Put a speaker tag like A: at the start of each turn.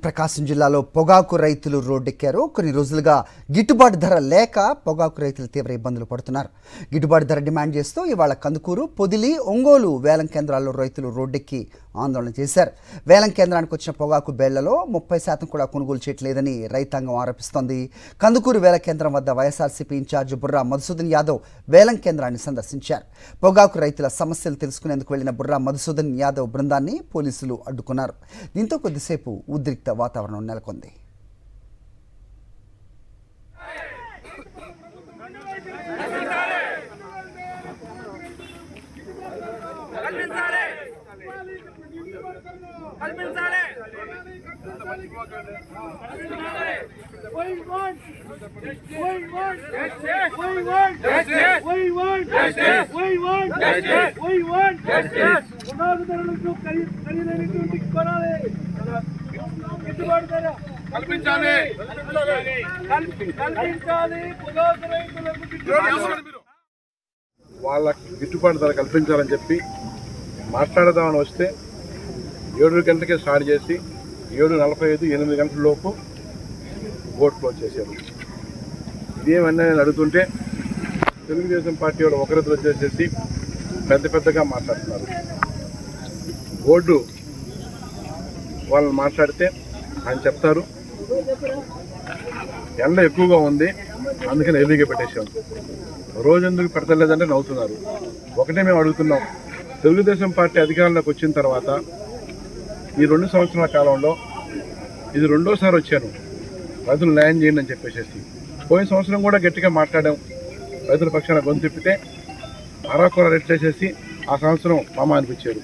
A: ప్రకాశం జిల్లాలో పొగాకు రైతులు రోడ్డెక్కారు. కొన్ని రోజులుగా గిట్టుబాటు ధర లేక పొగాకు రైతులు తీవ్ర ఇబ్బందులు పడుతున్నారు. గిట్టుబాటు ధర డిమాండ్ చేస్తూ ఇవాళ కందుకూరు, పొదిలి, ఒంగోలు వేలం కేంద్రాల్లో రైతులు రోడ్డెక్కి ఆందోళన చేశారు. వేలం కేంద్రానికి వచ్చిన పొగాకు బేళ్లలో 30% కూడా కొనుగోలు చేయట్లేదని రైతాంగం ఆరోపిస్తోంది. కందుకూరు వేల కేంద్రం వద్ద వైఎస్ఆర్సీపీ ఇన్ఛార్జ్ బుర్రా మధుసూదన్ యాదవ్ వేలం కేంద్రాన్ని సందర్శించారు. పొగాకు రైతుల సమస్యలు తెలుసుకునేందుకు వెళ్లిన బుర్రా మధుసూదన్ యాదవ్ బృందాన్ని పోలీసులు అడ్డుకున్నారు. దీంతో కొద్దిసేపు ఉద్రిక్త వాతావరణం నెలకొంది.
B: వాళ్ళకి గిట్టుబాటు ధర కల్పించాలని చెప్పి మాట్లాడదామని వస్తే 7 గంటలకే స్టార్ట్ చేసి 7:45, 8 గంటల లోపు బోట్ క్లోజ్ చేశారు. ఇదేమన్నా నేను అడుగుతుంటే తెలుగుదేశం పార్టీ వాడు ఒకరిద్దరు వచ్చేసేసి పెద్దగా మాట్లాడుతున్నారు. బోర్డు వాళ్ళని మాట్లాడితే ఆయన చెప్తారు ఎండ ఎక్కువగా ఉంది, అందుకని ఎర్లీగా పెట్టేశాం. రోజు ఎందుకు పెడతలేదంటే నవ్వుతున్నారు. ఒకటే మేము అడుగుతున్నాం, తెలుగుదేశం పార్టీ అధికారంలోకి వచ్చిన తర్వాత ఈ 2 సంవత్సరాల కాలంలో ఇది 2వ వచ్చాను రైతులు న్యాయం చేయండి అని చెప్పేసి. పోయిన సంవత్సరం కూడా గట్టిగా మాట్లాడాం, రైతుల పక్షాన గొంతు తిప్పితే అరాకొర రెట్లేసేసి ఆ సంవత్సరం మామ అనిపించారు.